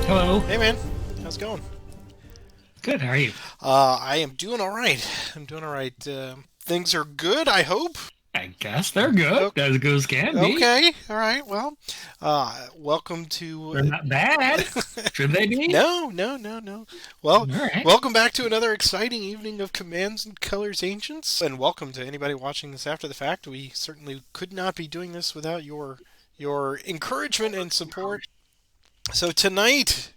Hello. Hey man, how's it going? Good. How are you? I am doing all right. I'm doing all right. Things are good, I hope. I guess they're good. O- As good as can be. Okay, all right. Well, welcome to. They're not bad. Should they be? No, no, no, no. Well, All right. welcome back to another exciting evening of Commands and Colors Ancients, and welcome to anybody watching this after the fact. We certainly could not be doing this without your encouragement and support. So tonight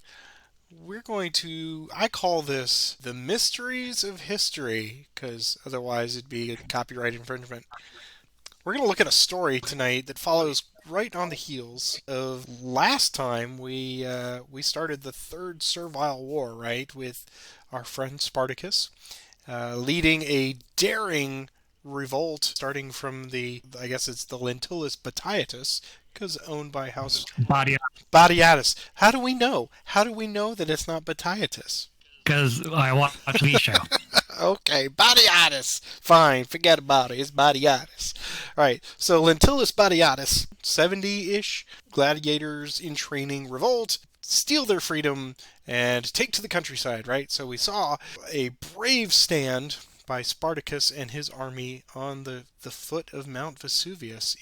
we're going to, I call this the mysteries of history, because otherwise it'd be a copyright infringement. We're going to look at a story tonight that follows right on the heels of last time we started the Third Servile War, right, with our friend Spartacus, leading a daring revolt starting from I guess it's the Lentulus Batiatus, because owned by House Body Batiatus. How do we know? How do we know that it's not Batiatus? because I watch the show. Okay, Batiatus. Fine, forget about it. It's Batiatus. All right, so Lentulus Batiatus, 70-ish gladiators in training revolt, steal their freedom, and take to the countryside, right? So we saw a brave stand by Spartacus and his army on the foot of Mount Vesuvius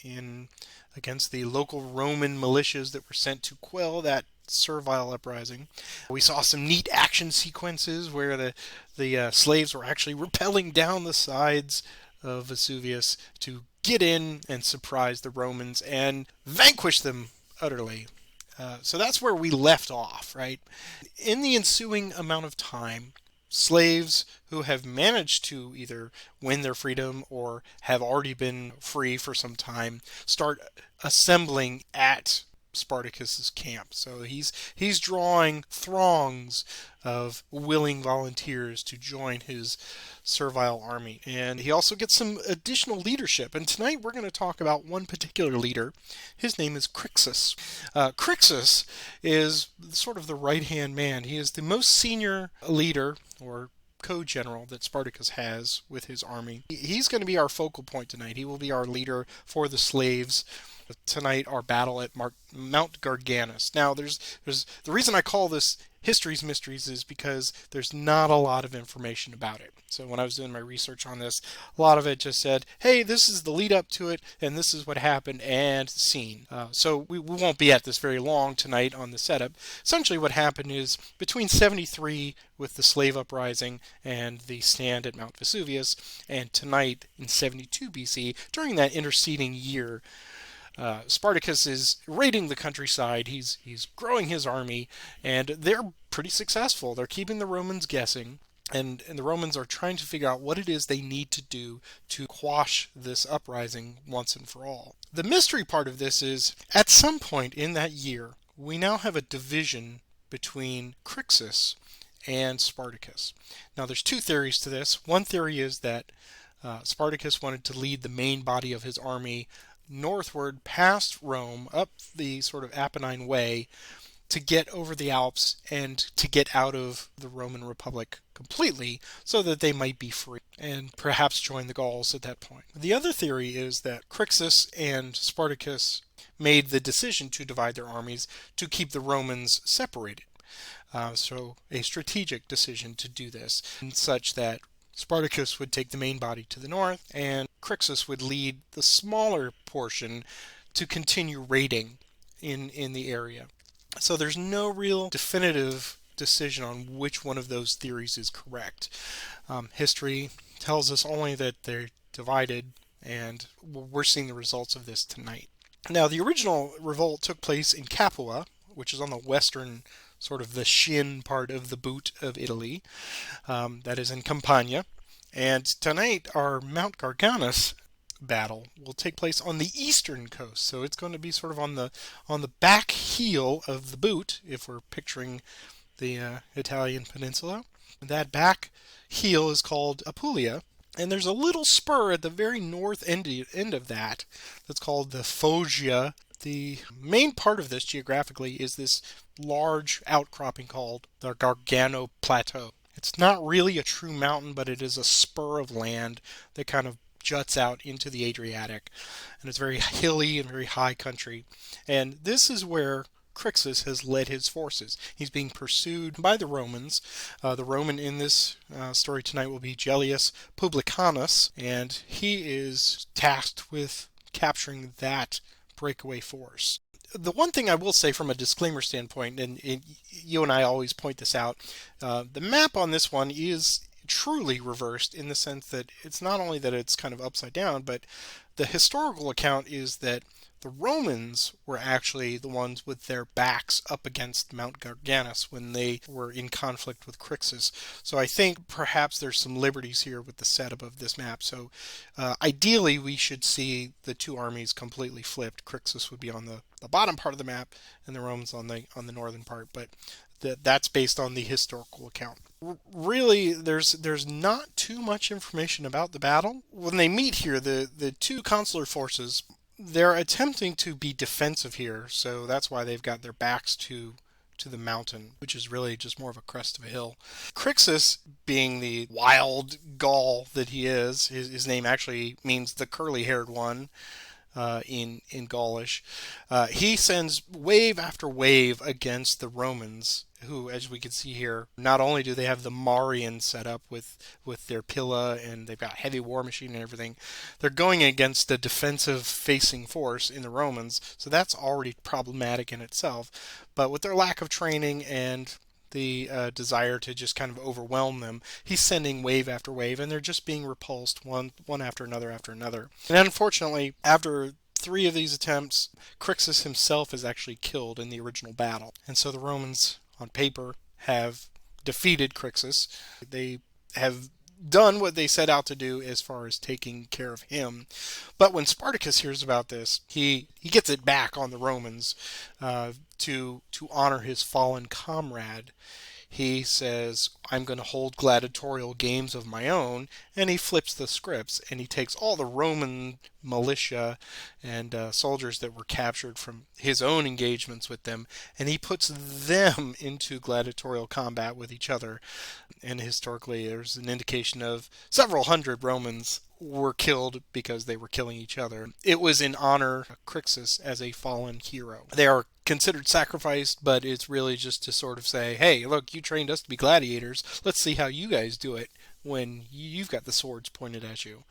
against the local Roman militias that were sent to quell that servile uprising. We saw some neat action sequences where the slaves were actually rappelling down the sides of Vesuvius to get in and surprise the Romans and vanquish them utterly. So that's where we left off, right? In the ensuing amount of time, slaves who have managed to either win their freedom or have already been free for some time start assembling at Spartacus's camp. So he's drawing throngs of willing volunteers to join his servile army. And he also gets some additional leadership. And tonight we're going to talk about one particular leader. His name is Crixus. Crixus is sort of the right-hand man. He is the most senior leader or co-general that Spartacus has with his army. He's going to be our focal point tonight. He will be our leader for the slaves tonight, our battle at Mount Garganus. Now, there's the reason I call this History's Mysteries is because there's not a lot of information about it. So when I was doing my research on this, a lot of it just said, hey, this is the lead up to it, and this is what happened, and scene. So we won't be at this very long tonight on the setup. Essentially what happened is between 73 with the slave uprising and the stand at Mount Vesuvius, and tonight in 72 BC, during that interceding year, Spartacus is raiding the countryside. He's growing his army, and they're pretty successful. They're keeping the Romans guessing, and the Romans are trying to figure out what it is they need to do to quash this uprising once and for all. The mystery part of this is, at some point in that year, we now have a division between Crixus and Spartacus. Now, there's two theories to this. One theory is that Spartacus wanted to lead the main body of his army northward past Rome, up the sort of Apennine Way, to get over the Alps and to get out of the Roman Republic completely so that they might be free and perhaps join the Gauls at that point. The other theory is that Crixus and Spartacus made the decision to divide their armies to keep the Romans separated. So a strategic decision to do this, such that Spartacus would take the main body to the north, and Crixus would lead the smaller portion to continue raiding in the area. So there's no real definitive decision on which one of those theories is correct. History tells us only that they're divided, and we're seeing the results of this tonight. Now, the original revolt took place in Capua, which is on the western sort of the shin part of the boot of Italy, that is in Campania. And tonight our Mount Garganus battle will take place on the eastern coast. So it's going to be sort of on the back heel of the boot, if we're picturing the Italian peninsula. That back heel is called Apulia, and there's a little spur at the very north end of that that's called the Foggia. The main part of this geographically is this large outcropping called the Gargano Plateau. It's not really a true mountain, but it is a spur of land that kind of juts out into the Adriatic, and it's very hilly and very high country. And this is where Crixus has led his forces. He's being pursued by the Romans. The Roman in this story tonight will be Gellius Publicanus, and he is tasked with capturing that breakaway force. The one thing I will say from a disclaimer standpoint, and you and I always point this out, the map on this one is truly reversed in the sense that it's not only that it's kind of upside down, but the historical account is that the Romans were actually the ones with their backs up against Mount Garganus when they were in conflict with Crixus. So I think perhaps there's some liberties here with the setup of this map. So ideally we should see the two armies completely flipped. Crixus would be on the bottom part of the map and the Romans on the northern part, but that's based on the historical account. Really, there's not too much information about the battle. When they meet here, the two consular forces, they're attempting to be defensive here, so that's why they've got their backs to the mountain, which is really just more of a crest of a hill. Crixus, being the wild Gaul that he is, his name actually means the curly-haired one in Gaulish, he sends wave after wave against the Romans, who, as we can see here, not only do they have the Marians set up with their Pilla, and they've got heavy war machine and everything, they're going against a defensive facing force in the Romans, so that's already problematic in itself. But with their lack of training and the desire to just kind of overwhelm them, he's sending wave after wave, and they're just being repulsed one after another after another. And unfortunately, after 3 of these attempts, Crixus himself is actually killed in the original battle. And so the Romans, on paper, have defeated Crixus. They have done what they set out to do as far as taking care of him. But when Spartacus hears about this, he gets it back on the Romans to honor his fallen comrade. He says, I'm going to hold gladiatorial games of my own, and he flips the scripts, and he takes all the Roman militia and soldiers that were captured from his own engagements with them, and he puts them into gladiatorial combat with each other. And historically, there's an indication of several hundred Romans were killed because they were killing each other. It was in honor of Crixus as a fallen hero. They are considered sacrificed, but it's really just to sort of say, hey, look, you trained us to be gladiators. Let's see how you guys do it when you've got the swords pointed at you.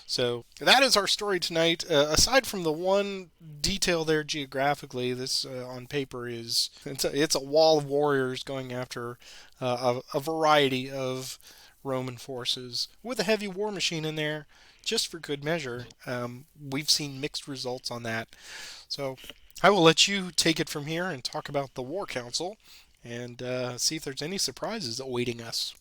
So that is our story tonight. Aside from the one detail there geographically, this on paper is it's a wall of warriors going after a variety of Roman forces with a heavy war machine in there, just for good measure. We've seen mixed results on that. So I will let you take it from here and talk about the War Council and see if there's any surprises awaiting us.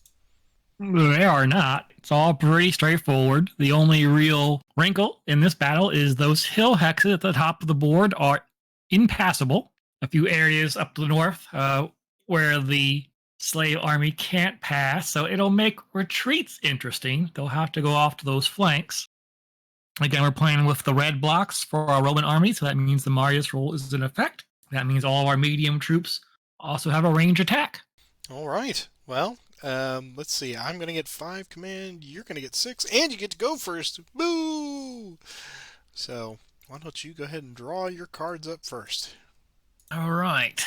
They are not. It's all pretty straightforward. The only real wrinkle in this battle is those hill hexes at the top of the board are impassable. A few areas up to the north where the slave army can't pass, so it'll make retreats interesting. They'll have to go off to those flanks. Again, we're playing with the red blocks for our Roman army, so that means the Marius rule is in effect. That means all of our medium troops also have a range attack. All right. Well, let's see. I'm going to get 5 command. You're going to get 6, and you get to go first. Boo! So why don't you go ahead and draw your cards up first? All right.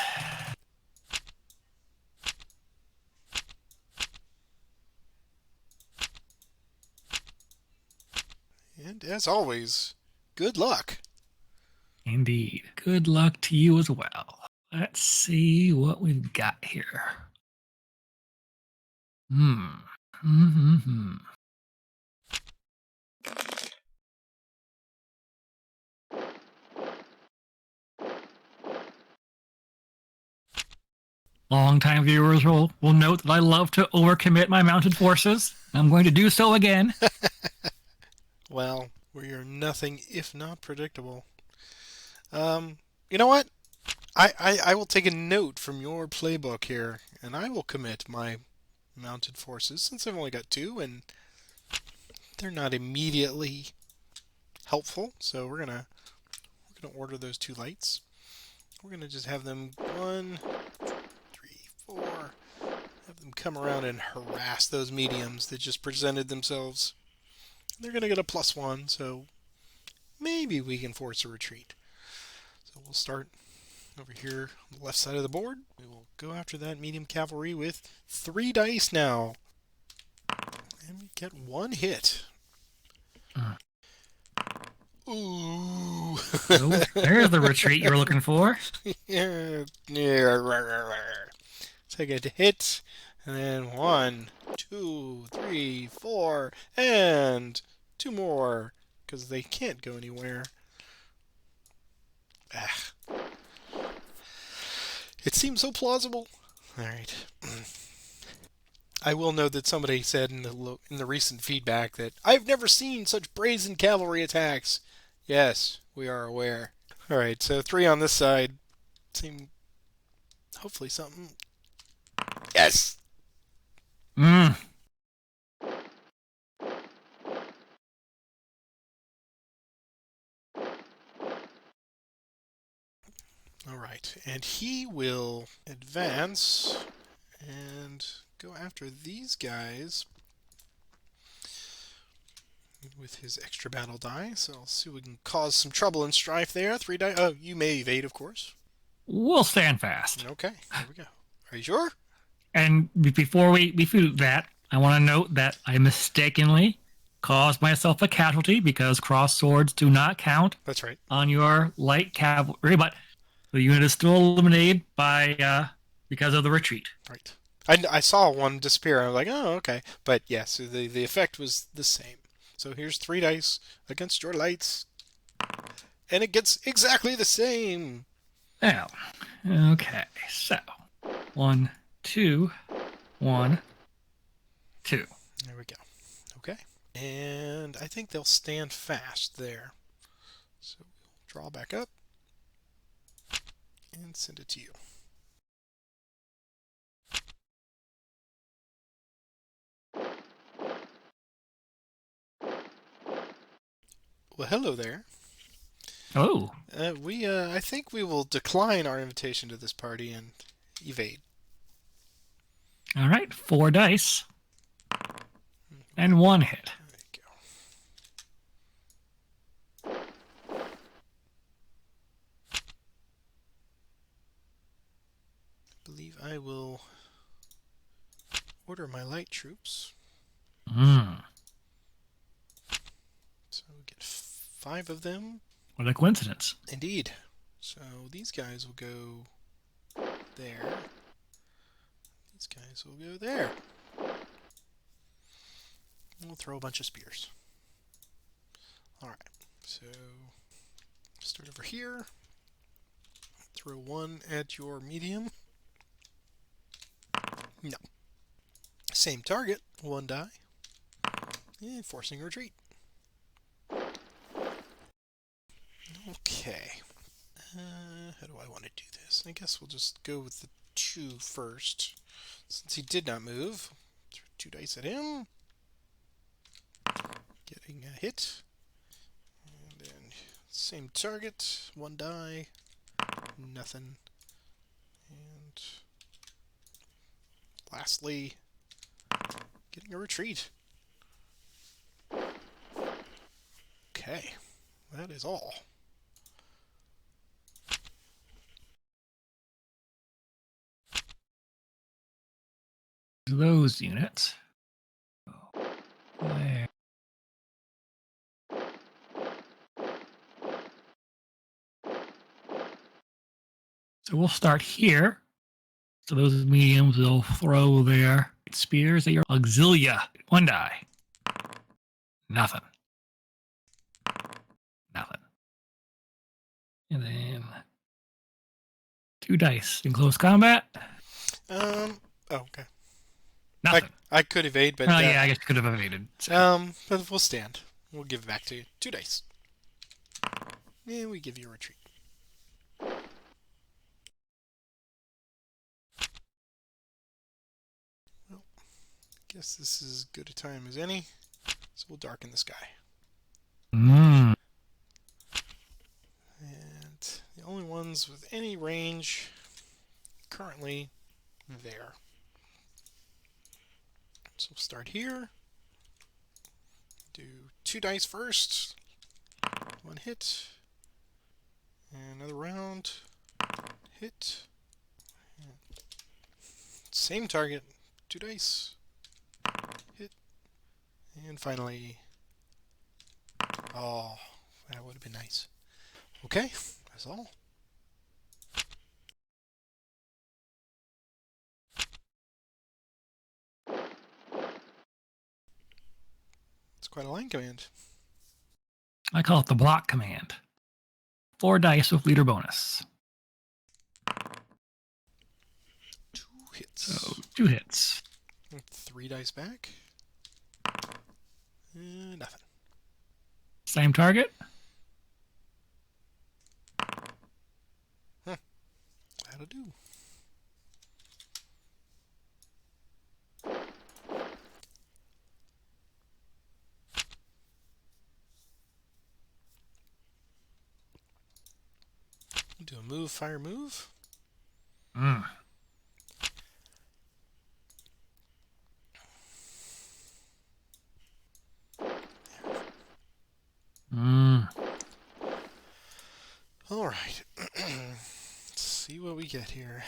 And as always, good luck. Indeed. Good luck to you as well. Let's see what we've got here. Longtime viewers will note that I love to overcommit my mounted forces. I'm going to do so again. Well, we are nothing if not predictable. You know what? I will take a note from your playbook here, and I will commit my mounted forces, since I've only got 2, and they're not immediately helpful. So we're gonna order those 2 lights. We're gonna just have them 1, 3, 4. Have them come around and harass those mediums that just presented themselves. They're gonna get a +1, so maybe we can force a retreat. So we'll start Over here on the left side of the board, we will go after that medium cavalry with 3 dice now. And we get 1 hit. Ooh. So there's the retreat you were looking for. Take a hit, and then 1, 2, 3, 4, and 2 more, because they can't go anywhere. It seems so plausible. All right. I will note that somebody said in the recent feedback that I've never seen such brazen cavalry attacks. Yes, we are aware. All right, so 3 on this side. Seem hopefully something. Yes. Mm. All right, and he will advance and go after these guys with his extra battle die. So I'll see if we can cause some trouble and strife there. 3 die. Oh, you may evade, of course. We'll stand fast. Okay, here we go. Are you sure? And before we do that, I want to note that I mistakenly caused myself a casualty because cross swords do not count. That's right. On your light cavalry, but the unit is still eliminated by because of the retreat. Right. I saw one disappear. I was like, oh, okay. But yes, the effect was the same. So here's 3 dice against your lights, and it gets exactly the same. Now, okay, so 1, 2, 1, 2. There we go. Okay. And I think they'll stand fast there. So we'll draw back up and send it to you. Well, hello there. Oh. I think we will decline our invitation to this party and evade. All right, 4 dice and 1 hit. There you go. I believe I will order my light troops. So we get 5 of them. What a coincidence. Indeed. So these guys will go there. These guys will go there. We'll throw a bunch of spears. Alright, so start over here. Throw 1 at your medium. No. Same target, 1 die. And forcing retreat. Okay. How do I want to do this? I guess we'll just go with the 2 first. Since he did not move, throw 2 dice at him. Getting a hit. And then same target, 1 die. Nothing. And lastly, getting a retreat. Okay. That is all. Those units. There. So we'll start here. So those mediums will throw their spears at your auxilia. 1 die. Nothing. Nothing. And then 2 dice in close combat. Oh, okay. Nothing. I could evade, but Oh yeah, I guess you could have evaded. So. But we'll stand. We'll give it back to you. 2 dice. And we give you a retreat. Well, guess this is as good a time as any. So we'll darken the sky. Mm. And the only ones with any range currently there. So we'll start here. Do 2 dice first. 1 hit. And another round. Hit. Same target. 2 dice. Hit. And finally... Oh, that would have been nice. Okay, that's all. It's quite a line command. I call it the block command. 4 dice with leader bonus. 2 hits. So 2 hits. 3 dice back. Nothing. Same target. That'll do. Do a move, fire move. Mm. All right. Let's see what we get here.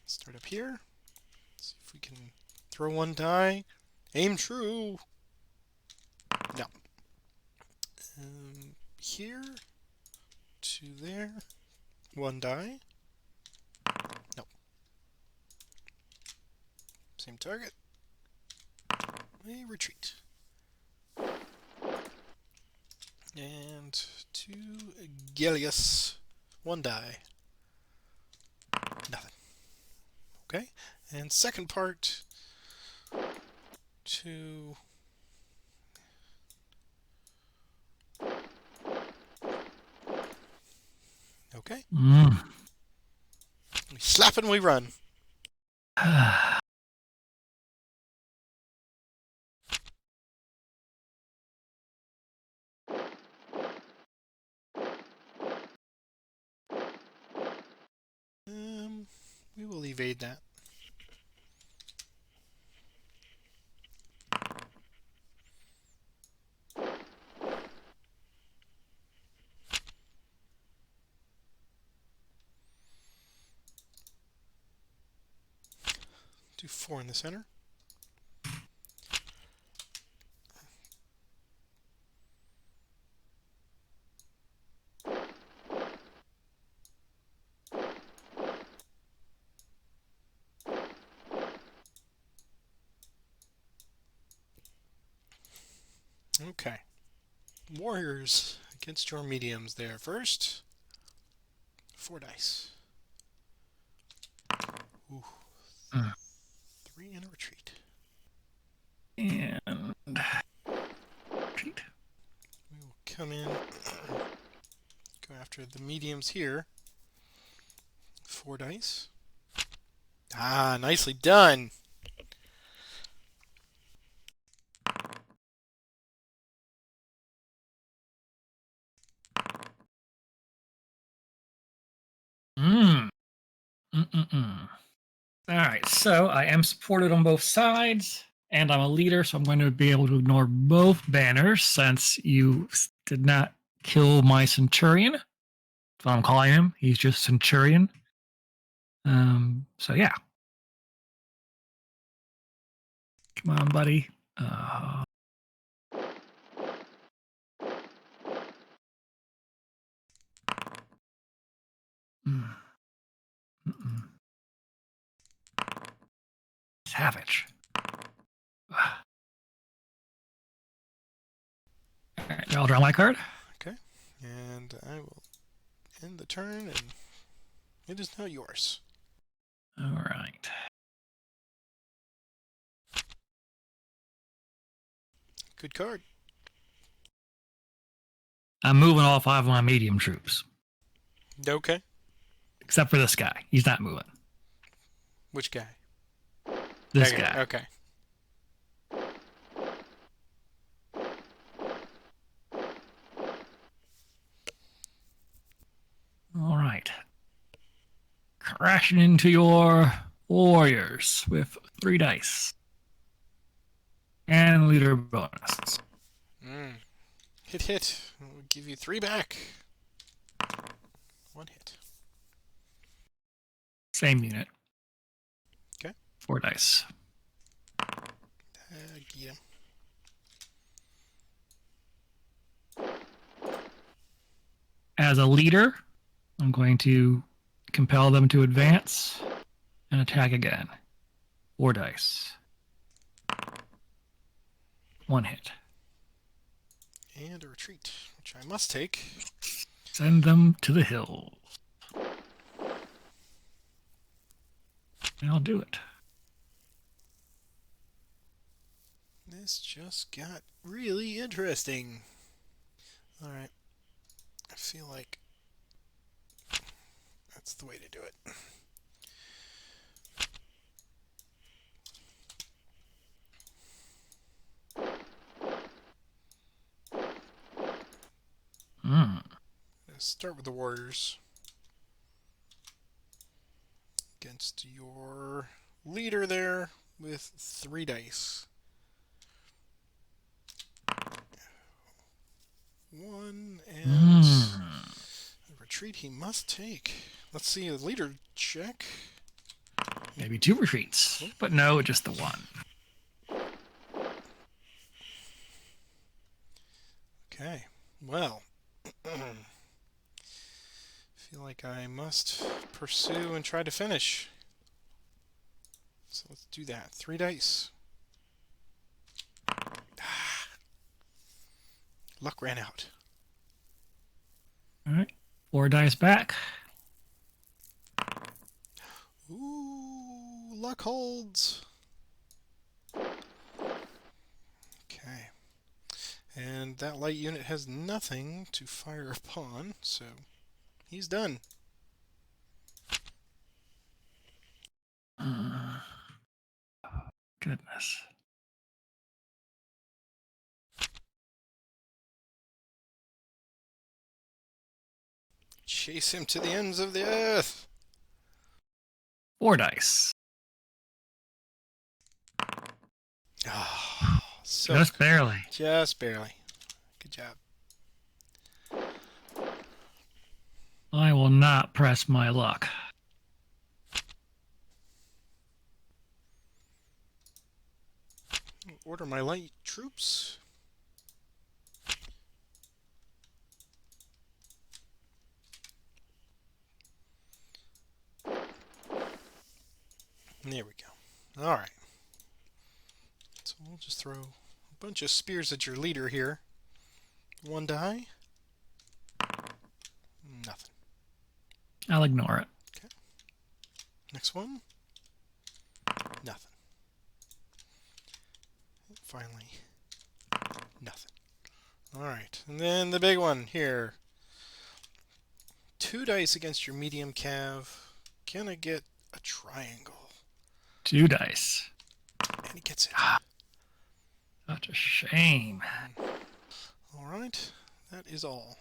Start up here. See if we can throw 1 die. Aim true. No. Here to there. 1 die. No. Same target. We retreat. And to Gellius. 1 die. Nothing. Okay. And second part to... Okay. We slap and we run. We will evade that. Do 4 in the center. Okay. Warriors against your mediums there first. 4 dice. Ooh. 3 and a retreat. And retreat. We will come in, go after the mediums here. 4 dice. Ah, nicely done. All right, so I am supported on both sides, and I'm a leader, so I'm going to be able to ignore both banners since you did not kill my centurion. That's what I'm calling him. He's just centurion. So yeah. Come on, buddy. Savage. All right, I'll draw my card. Okay. And I will end the turn, and it is now yours. All right. Good card. I'm moving all 5 of my medium troops. Okay. Except for this guy. He's not moving. Which guy? This Okay. guy. Okay. All right. Crashing into your warriors with 3 dice. And leader bonus. Hit. We'll give you 3 back. 1 hit. Same unit. Okay. 4 dice. Yeah. As a leader, I'm going to compel them to advance and attack again. 4 dice. 1 hit. And a retreat, which I must take. Send them to the hills. And I'll do it. This just got really interesting. Alright. I feel like that's the way to do it. Let's start with the warriors. Against your leader there with 3 dice. 1 and the retreat he must take. Let's see the leader check. Maybe 2 retreats, but no, just the 1. Okay, well, feel like I must pursue and try to finish. So let's do that. 3 dice. Luck ran out. All right, 4 dice back. Ooh, luck holds. Okay. And that light unit has nothing to fire upon, so he's done. Goodness. Chase him to the ends of the earth. 4 dice. Oh, so Just barely. Just barely. Good job. I will not press my luck. Order my light troops. There we go. Alright. So we'll just throw a bunch of spears at your leader here. 1 die. Nothing. I'll ignore it. Okay. Next one. Nothing. Finally. Nothing. Alright. And then the big one here. 2 dice against your medium cav. Can I get a triangle? 2 dice. And he gets it. Such a shame. Alright. That is all.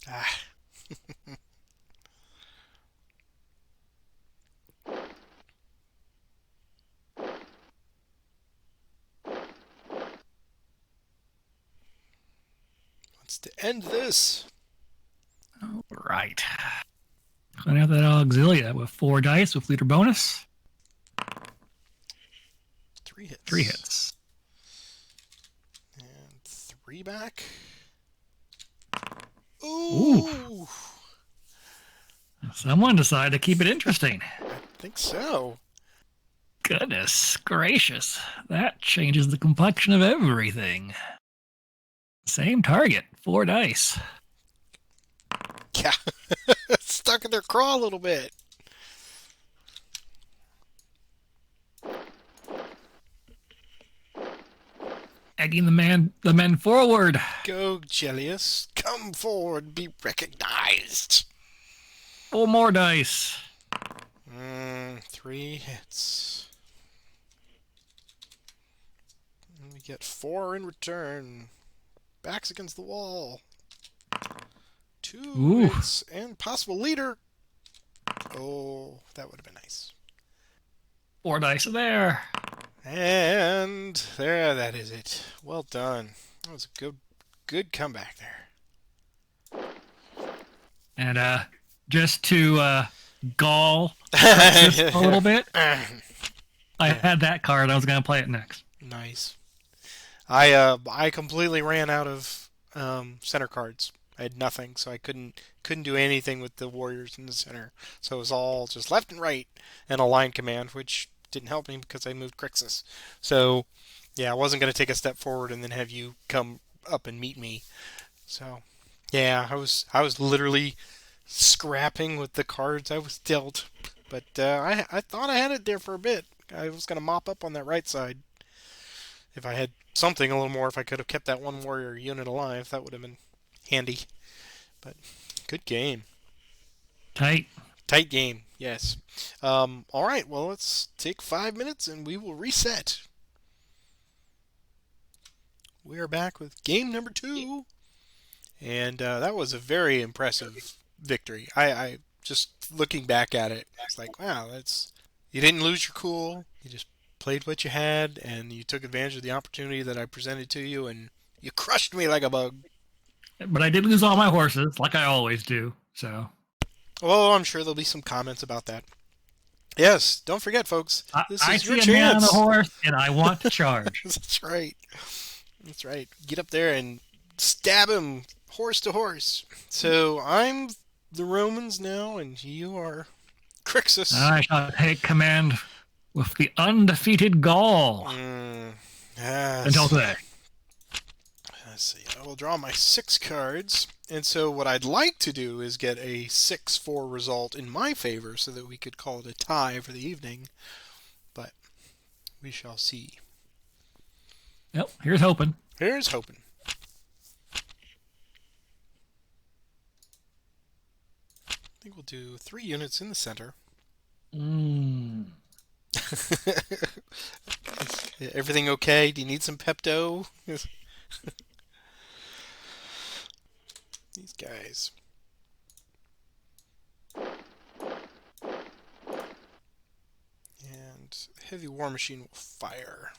Ah. Wants to end this. All right. I have that Auxilia with 4 dice with leader bonus. 3 hits. 3 hits. And 3 back. Ooh. Someone decided to keep it interesting. I think so. Goodness gracious. That changes the complexion of everything. Same target, 4 dice. Yeah. Stuck in their craw a little bit. Egging the men forward. Go, Gellius. Come forward, be recognized. 4 more dice. 3 hits. And we get 4 in return. Backs against the wall. 2 hits and possible leader. Oh, that would have been nice. 4 dice there. And there, that is it. Well done. That was a good comeback there. And just to gall Crixus a little bit, I had that card. I was going to play it next. Nice. I completely ran out of center cards. I had nothing, so I couldn't do anything with the warriors in the center. So it was all just left and right and a line command, which didn't help me because I moved Crixus. So yeah, I wasn't going to take a step forward and then have you come up and meet me. So yeah, I was literally scrapping with the cards I was dealt. But I thought I had it there for a bit. I was going to mop up on that right side. If I had something a little more, if I could have kept that one warrior unit alive, that would have been handy. But good game. Tight. Tight game, yes. All right, well, let's take 5 minutes and we will reset. We are back with game number 2. And that was a very impressive victory. I just looking back at it, it's like, wow, you didn't lose your cool. You just played what you had, and you took advantage of the opportunity that I presented to you, and you crushed me like a bug. But I did lose all my horses, like I always do. So. Well, I'm sure there'll be some comments about that. Yes, don't forget, folks. This I is your see a man on chance. the horse, and I want to charge. That's right. That's right. Get up there and stab him horse to horse. So I'm the Romans now, and you are Crixus. I shall take command with the undefeated Gaul Yes. until today. Let's see. I will draw my 6 cards. And so what I'd like to do is get a 6-4 result in my favor so that we could call it a tie for the evening. But we shall see. Yep, here's hoping. Here's hoping. I think we'll do 3 units in the center. Everything okay? Do you need some Pepto? These guys. And heavy war machine will fire.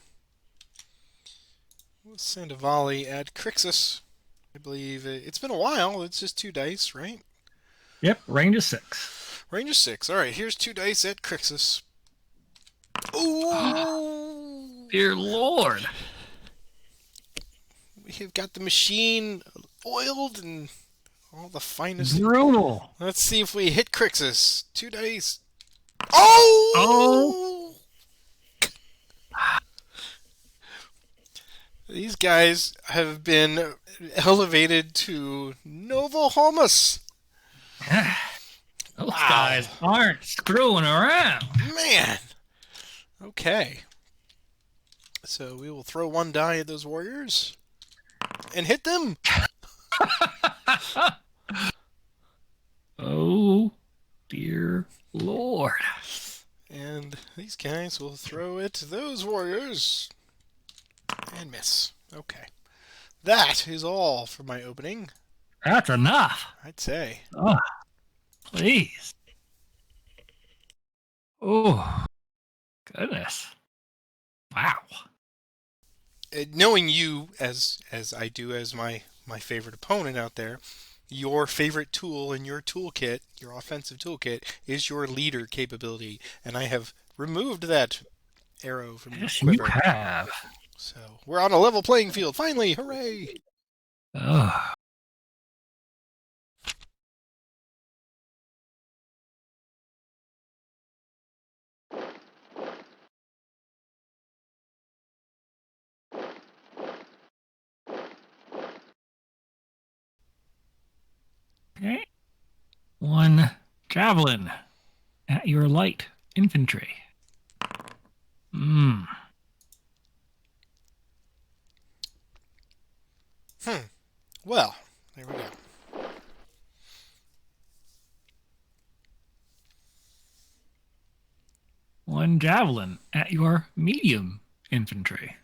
We'll send a volley at Crixus. I believe it's been a while. It's just 2 dice, right? Yep, range is 6. Range is 6. All right, here's 2 dice at Crixus. Ooh! Dear Lord. We've got the machine oiled and all the finest. Brutal. Let's see if we hit Crixus. 2 dice. Oh! These guys have been elevated to Novo Homus. Those guys aren't screwing around. Man. Okay. So we will throw 1 die at those warriors and hit them. Oh, dear Lord. And these guys will throw it to those warriors and miss. Okay. That is all for my opening, That's enough. I'd say. Oh, please. Oh, goodness. Wow. Knowing you as I do as my favorite opponent out there, your favorite tool in your toolkit, your offensive toolkit, is your leader capability, and I have removed that arrow from your quiver. You have. So we're on a level playing field. Finally, hooray! Oh. Okay. 1 javelin at your light infantry. Well, there we go. One javelin at your medium infantry.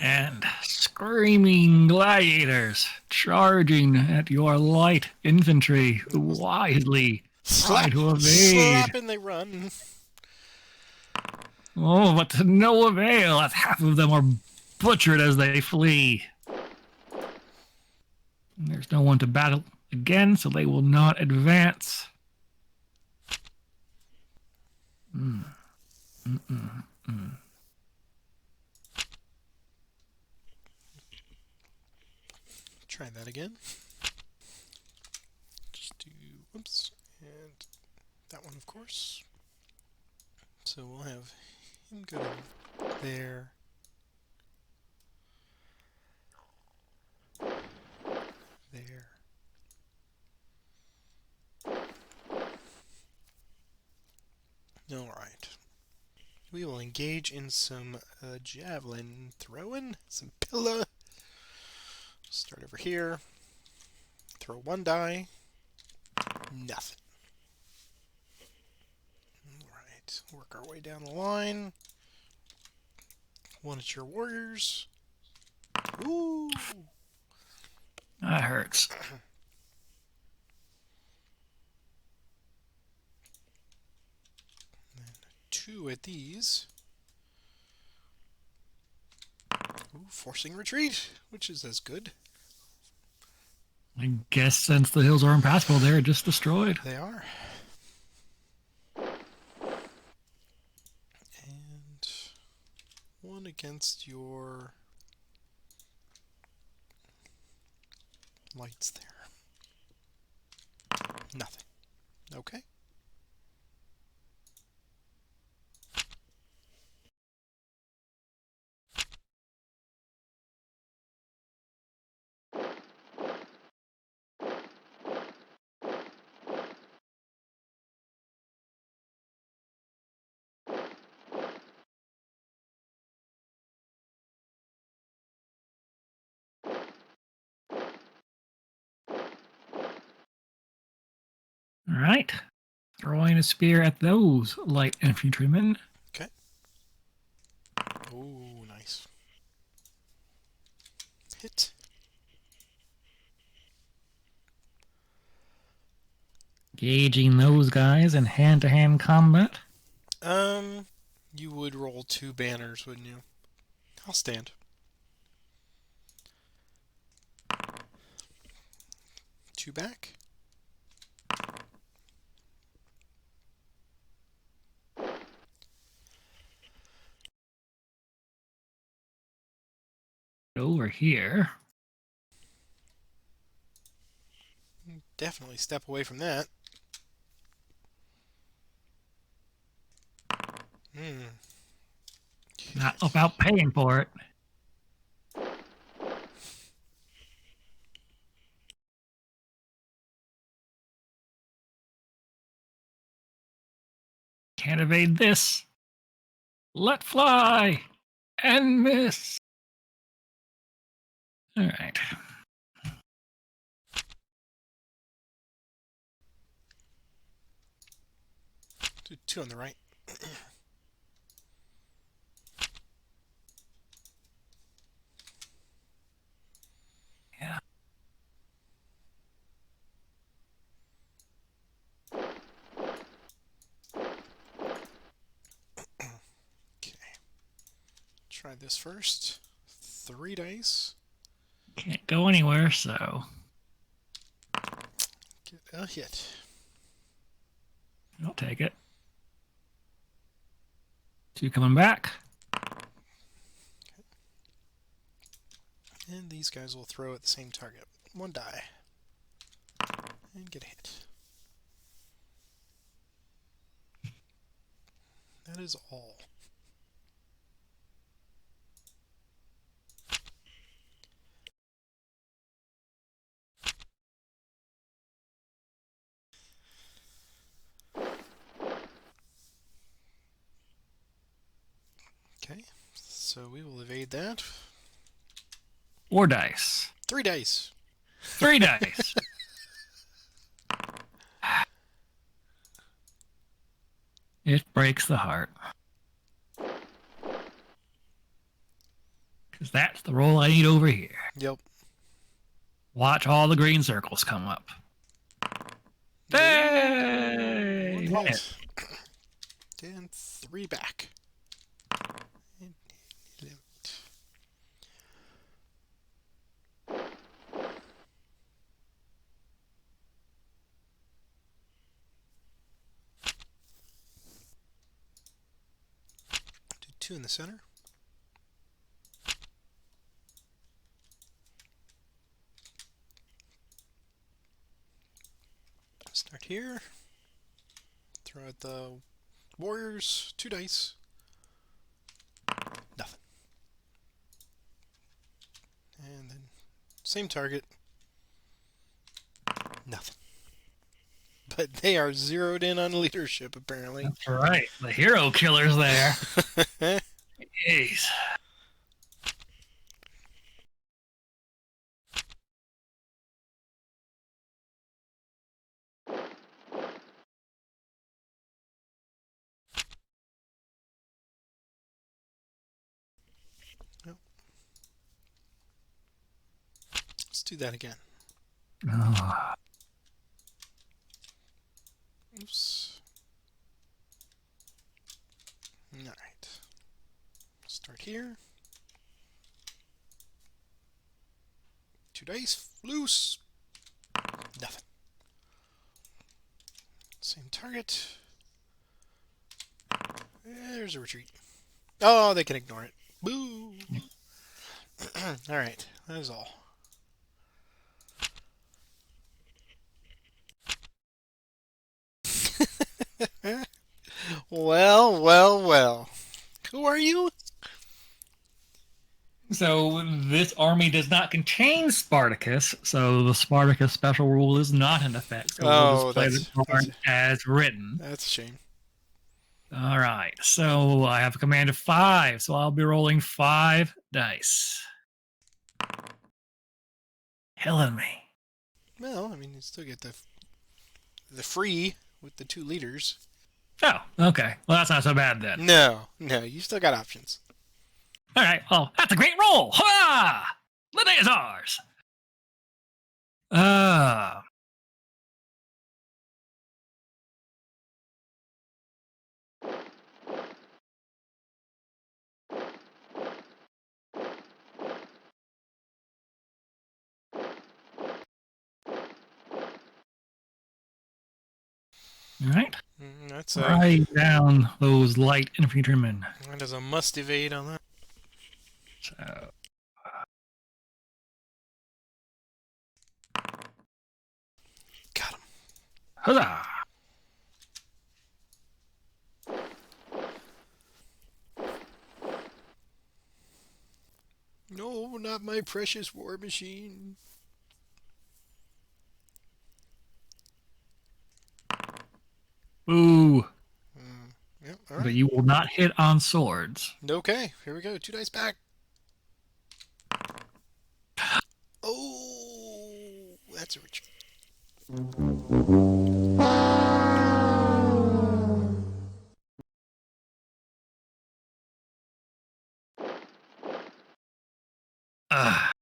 And screaming gladiators charging at your light infantry who wisely try to evade. Slap and they run. Oh, but to no avail, as half of them are butchered as they flee. And there's no one to battle again, so they will not advance. Mm. Try that again. Just do, whoops, and that one, of course. So we'll have him go there. There. Alright. We will engage in some javelin throwing, some pillar. Start over here. Throw one die. Nothing. Alright. Work our way down the line. One at your warriors. Ooh! That hurts. And then two at these. Ooh, forcing retreat, which is as good. I guess since the hills are impassable, they're just destroyed. They are. And one against your lights there. Nothing. Okay. All right. Throwing a spear at those light infantrymen. Okay. Oh, nice. Hit. Gauging those guys in hand-to-hand combat. You would roll two banners, wouldn't you? I'll stand. Two back. Over here. Definitely step away from that. Not about paying for it. Can't evade this. Let fly and miss. All right. Two on the right. Yeah. Okay. Try this first. 3 dice. Can't go anywhere, so Get a hit. I'll take it. Two coming back. And these guys will throw at the same target. 1 die. And get a hit. That is all. Okay, so we will evade that. 4 dice. 3 dice. 3 dice. It breaks the heart. Because that's the roll I need over here. Yep. Watch all the green circles come up. Hey! One hit. And 3 back. And 2 in the center. Start here. Throw out the warriors. 2 dice. Nothing. And then same target. Nothing. But they are zeroed in on leadership, apparently. That's right. The hero killer's there. Jeez. Nope. Let's do that again. Oh. Oops. Alright. Start here. 2 dice. Loose. Nothing. Same target. There's a retreat. Oh, they can ignore it. Boo! Alright, that is all. Well, well, well. Who are you? So this army does not contain Spartacus, so the Spartacus special rule is not in effect. So we'll just play the card as written. That's a shame. All right, so I have a command of 5, so I'll be rolling 5 dice. Killing me. Well, I mean, you still get the free with the 2 leaders. Oh, okay. Well, that's not so bad then. No, you still got options. All right, well, that's a great roll. Hurrah! The day is ours. All right. That's Write down those light infantrymen. That is a must evade on that. So. Got him. Huzzah! No, not my precious war machine. Ooh. Yep, all right. But you will not hit on swords. Okay, here we go. 2 dice back. Oh, that's a retreat. Ugh.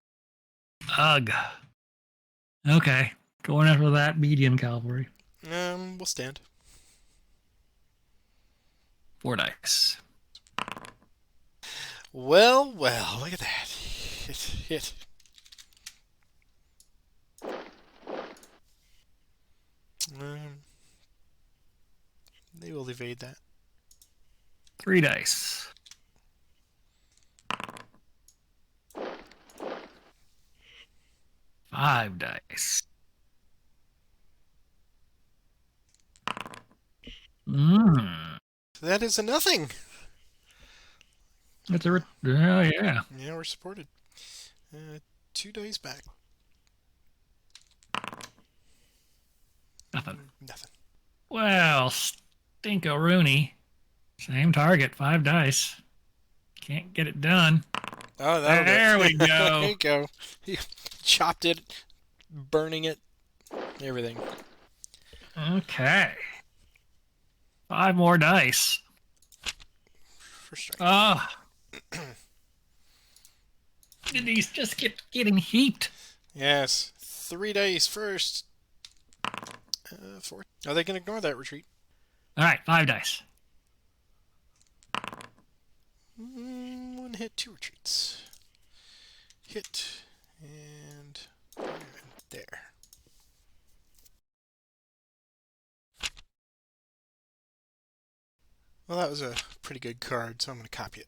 Okay. Going after that medium cavalry. We'll stand. 4 dice. Well, look at that. Hit. They will evade that. 3 dice. 5 dice. That is a nothing. That's a yeah. Yeah, we're supported. 2 dice back. Nothing. Nothing. Well, Stinko-Rooney. Same target, 5 dice. Can't get it done. Oh, there we go. There you go. You chopped it, burning it, everything. Okay. 5 more dice. For strike. These just keep getting heaped. Yes. 3 dice first. 4. Oh, they can ignore that retreat. All right, 5 dice. 1 hit, 2 retreats. Hit, and there. Well, that was a pretty good card, so I'm going to copy it.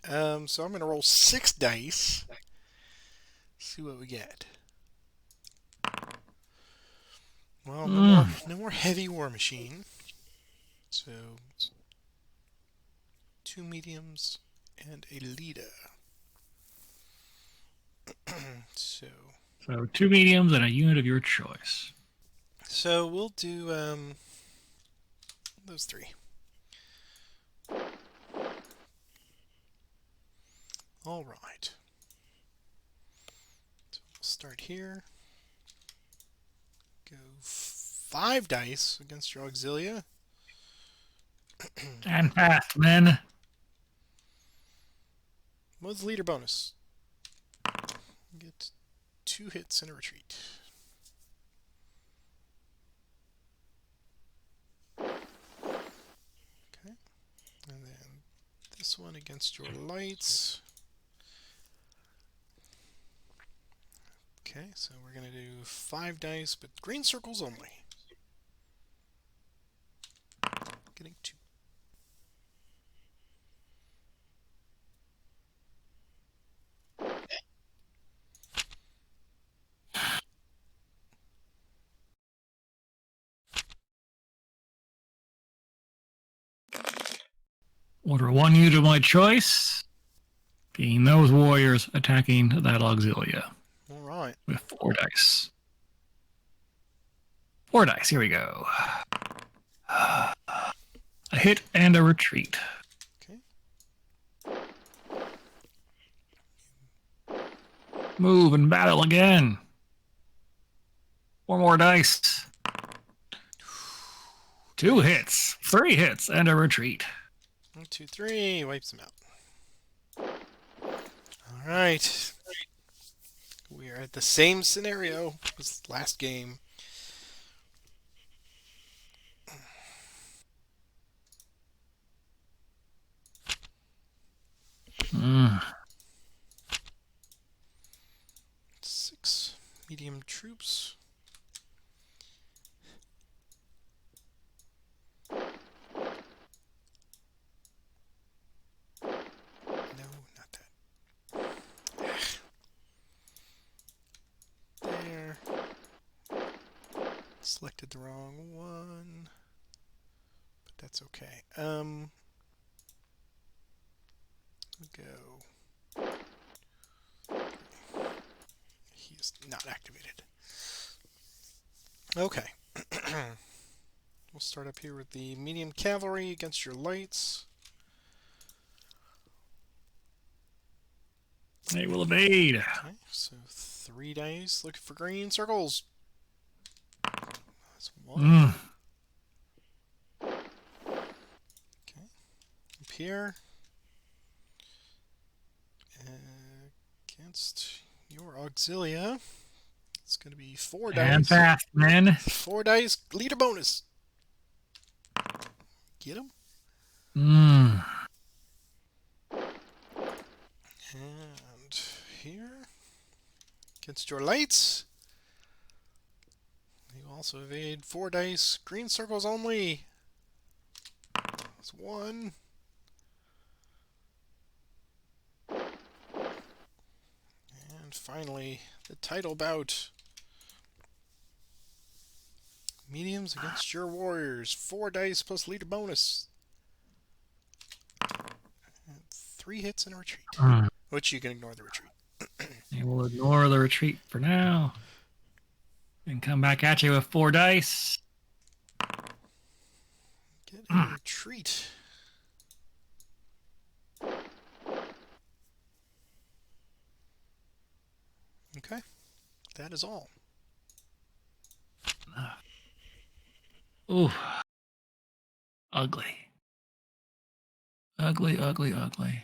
So I'm going to roll 6 dice. See what we get. Well, no more heavy war machine. So 2 mediums and a leader. So 2 mediums and a unit of your choice. So we'll do those 3. All right. So we'll start here. Go 5 dice against your auxilia. And fast, men. What's the leader bonus? Get 2 hits and a retreat. Okay. And then this one against your lights. Okay, so we're going to do 5 dice, but green circles only. Getting 2. Order 1 unit of my choice. Being those warriors attacking that auxilia. All right. With 4 dice. 4 dice, here we go. A hit and a retreat. Okay. Move and battle again. 4 more dice. 2 hits, 3 hits, and a retreat. 1, 2, 3. Wipes them out. All right. We are at the same scenario as last game. Mm. 6 medium troops. No, not that. There. Selected the wrong one. But that's okay. Go. He is not activated. Okay. We'll start up here with the medium cavalry against your lights. They will evade. Okay, so 3 dice. Looking for green circles. That's 1. Okay. Up here. Against your auxilia. It's going to be 4 dice. And fast, men. 4 dice. Leader bonus. Get him. And here. Against your lights. You also evade 4 dice. Green circles only. That's 1. And finally, the title bout. Mediums against your warriors. 4 dice plus leader bonus. And 3 hits and a retreat. Which you can ignore the retreat. You will ignore the retreat for now. And come back at you with 4 dice. Get a retreat. Okay. That is all. Ooh. Ugly. Ugly, ugly, ugly.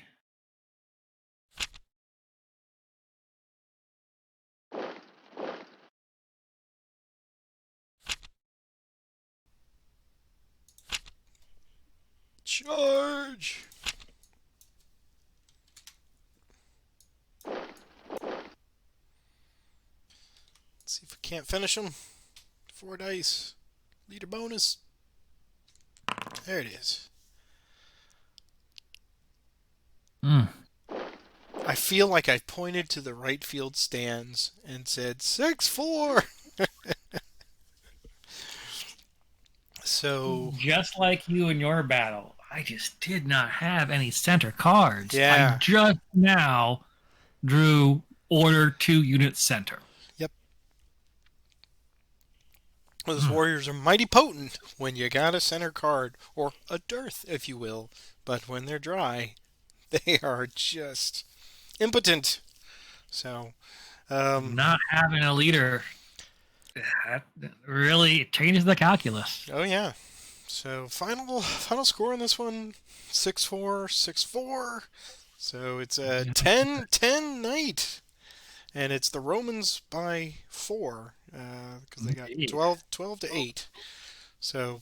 Charge! Let's see if we can't finish them. 4 dice. Leader bonus. There it is. I feel like I pointed to the right field stands and said 6-4. So Just like you in your battle, I just did not have any center cards. I yeah, just now drew order 2 unit center. yep. Those warriors are mighty potent when you got a center card, or a dearth, if you will. But when they're dry, they are just impotent. So, Not having a leader, that really changes the calculus. oh yeah. So final score on this one, 6-4, 6-4. So it's a 10-10 night. And it's the Romans by 4, because they got 12 to 8. So,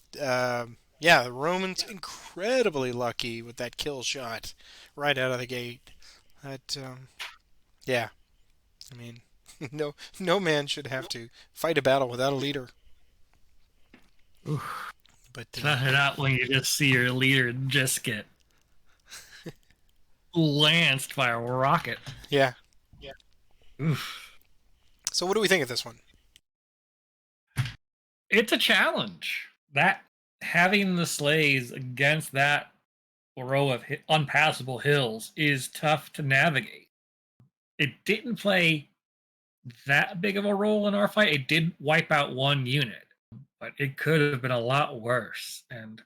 yeah, the Romans incredibly lucky with that kill shot right out of the gate. That, yeah, I mean, no man should have to fight a battle without a leader. Oof. But Cut it out when you just see your leader just get lanced by a rocket. yeah. Oof. So what do we think of this one? It's a challenge. That having the sleighs against that row of unpassable hills is tough to navigate. It didn't play that big of a role in our fight. It did wipe out 1 unit, but it could have been a lot worse. And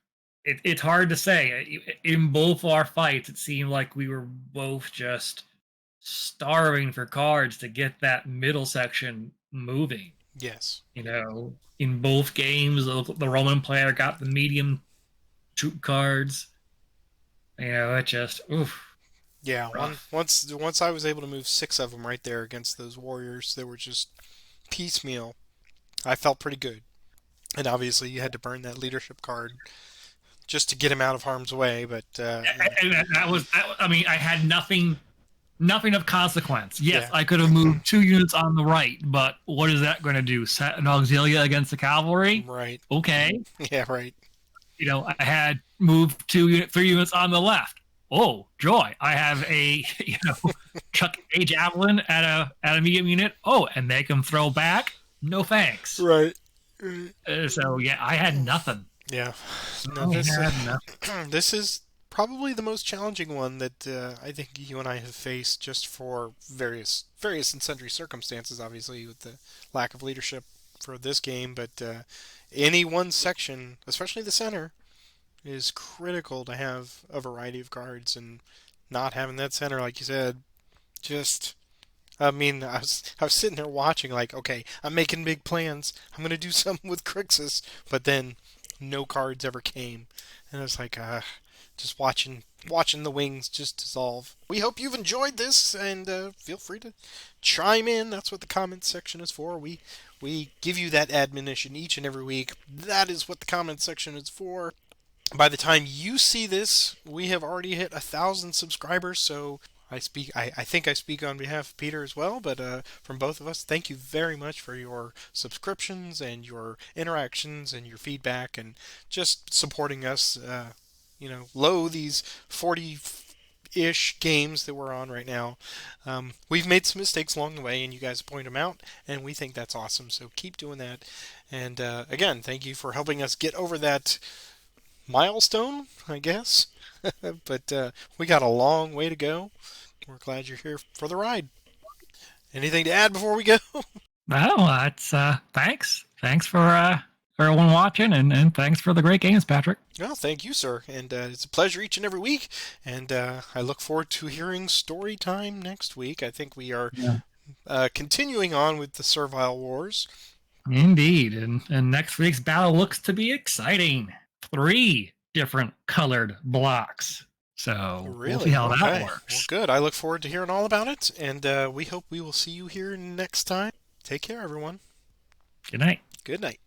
it's hard to say. In both our fights, it seemed like we were both just starving for cards to get that middle section moving. Yes. In both games, the Roman player got the medium troop cards. It just, oof. Yeah, once I was able to move 6 of them right there against those warriors, they were just piecemeal. I felt pretty good. And obviously you had to burn that leadership card just to get him out of harm's way, but And that was, I mean, I had nothing of consequence. Yes, yeah. I could have moved 2 units on the right, but what is that going to do? Set an auxilia against the cavalry? Right. Okay. Yeah, right. I had moved 3 units on the left. Oh, joy. I have a, chuck a javelin at a medium unit. Oh, and make them throw back? No thanks. Right. So, yeah, I had nothing. Yeah. No, this is probably the most challenging one that I think you and I have faced, just for various and sundry circumstances, obviously, with the lack of leadership for this game. But any one section, especially the center, is critical to have a variety of cards, and not having that center, like you said, just... I mean, I was sitting there watching, like, okay, I'm making big plans. I'm going to do something with Crixus, but then no cards ever came. And I was like, just watching the wings just dissolve. We hope you've enjoyed this, and feel free to chime in. That's what the comments section is for. We give you that admonition each and every week. That is what the comments section is for. By the time you see this, we have already hit 1,000 subscribers, so I think I speak on behalf of Peter as well, but from both of us, thank you very much for your subscriptions and your interactions and your feedback, and just supporting us, low these 40-ish games that we're on right now. We've made some mistakes along the way, and you guys point them out, and we think that's awesome, so keep doing that. And again, thank you for helping us get over that milestone, I guess. But we got a long way to go. We're glad you're here for the ride. Anything to add before we go? Well, it's thanks. Thanks for everyone watching, and thanks for the great games, Patrick. Well, thank you, sir. And it's a pleasure each and every week. And I look forward to hearing story time next week. I think we are continuing on with the Servile Wars. Indeed. And next week's battle looks to be exciting. 3 different colored blocks. So we'll see how that works. Well, good. I look forward to hearing all about it. And we hope we will see you here next time. Take care, everyone. Good night. Good night.